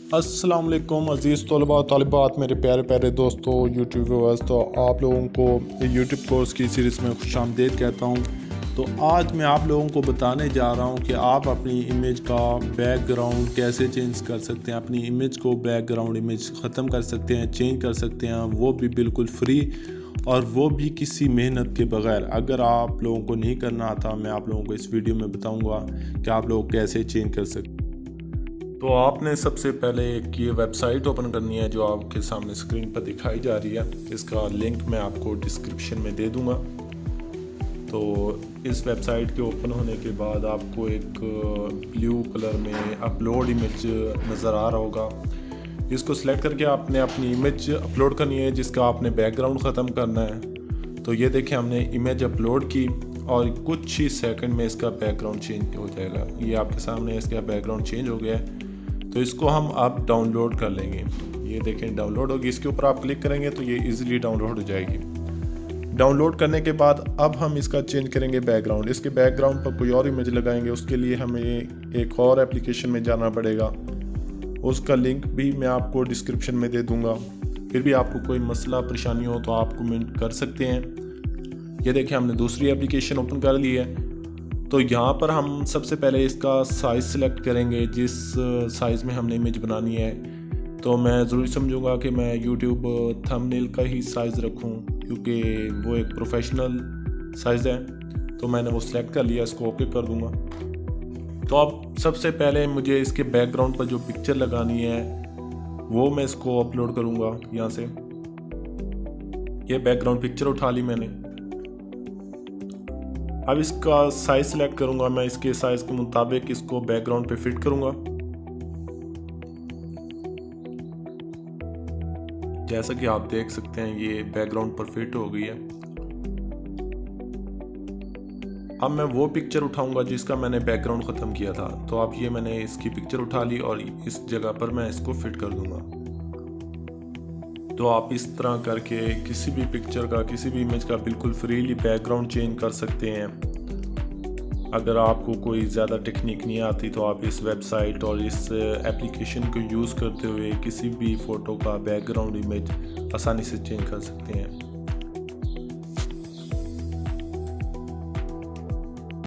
अस्सलाम वालेकुम अज़ीज़ तलबा तालिबात, मेरे प्यारे प्यारे दोस्तों यूट्यूब व्यूअर्स। तो आप लोगों को यूट्यूब कोर्स की सीरीज़ में खुशामदीद कहता हूँ। तो आज मैं आप लोगों को बताने जा रहा हूँ कि आप अपनी इमेज का बैकग्राउंड कैसे चेंज कर सकते हैं। अपनी इमेज को बैकग्राउंड इमेज ख़त्म कर सकते हैं, चेंज कर सकते हैं, वो भी बिल्कुल फ्री और वो भी किसी मेहनत के बगैर। अगर आप लोगों को नहीं करना आता, मैं आप लोगों को इस वीडियो में बताऊँगा कि आप लोग कैसे चेंज कर सकते हैं। तो आपने सबसे पहले एक ये वेबसाइट ओपन करनी है जो आपके सामने स्क्रीन पर दिखाई जा रही है। इसका लिंक मैं आपको डिस्क्रिप्शन में दे दूंगा। तो इस वेबसाइट के ओपन होने के बाद आपको एक ब्लू कलर में अपलोड इमेज नज़र आ रहा होगा। इसको सिलेक्ट करके आपने अपनी इमेज अपलोड करनी है जिसका आपने बैकग्राउंड ख़त्म करना है। तो ये देखें, हमने इमेज अपलोड की और कुछ ही सेकंड में इसका बैकग्राउंड चेंज हो जाएगा। ये आपके सामने इसका बैकग्राउंड चेंज हो गया है। तो इसको हम अब डाउनलोड कर लेंगे। ये देखें डाउनलोड होगी, इसके ऊपर आप क्लिक करेंगे तो ये इजीली डाउनलोड हो जाएगी। डाउनलोड करने के बाद अब हम इसका चेंज करेंगे बैकग्राउंड। इसके बैकग्राउंड पर कोई और इमेज लगाएंगे, उसके लिए हमें एक और एप्लीकेशन में जाना पड़ेगा। उसका लिंक भी मैं आपको डिस्क्रिप्शन में दे दूंगा। फिर भी आपको कोई मसला परेशानी हो तो आप कमेंट कर सकते हैं। ये देखें हमने दूसरी एप्लीकेशन ओपन कर ली है। तो यहाँ पर हम सबसे पहले इसका साइज़ सिलेक्ट करेंगे, जिस साइज़ में हमने इमेज बनानी है। तो मैं ज़रूरी समझूंगा कि मैं YouTube थंबनेल का ही साइज़ रखूं क्योंकि वो एक प्रोफेशनल साइज़ है। तो मैंने वो सिलेक्ट कर लिया, इसको ओके कर दूंगा। तो अब सबसे पहले मुझे इसके बैकग्राउंड पर जो पिक्चर लगानी है वो मैं इसको अपलोड करूँगा। यहाँ से ये बैकग्राउंड पिक्चर उठा ली मैंने। अब इसका साइज सिलेक्ट करूंगा, मैं इसके साइज के मुताबिक इसको बैकग्राउंड पे फिट करूंगा। जैसा कि आप देख सकते हैं ये बैकग्राउंड पर फिट हो गई है। अब मैं वो पिक्चर उठाऊंगा जिसका मैंने बैकग्राउंड ख़त्म किया था। तो अब ये मैंने इसकी पिक्चर उठा ली और इस जगह पर मैं इसको फिट कर दूंगा। तो आप इस तरह करके किसी भी पिक्चर का, किसी भी इमेज का बिल्कुल फ्रीली बैकग्राउंड चेंज कर सकते हैं। अगर आपको कोई ज़्यादा टेक्निक नहीं आती तो आप इस वेबसाइट और इस एप्लीकेशन को यूज़ करते हुए किसी भी फ़ोटो का बैकग्राउंड इमेज आसानी से चेंज कर सकते हैं।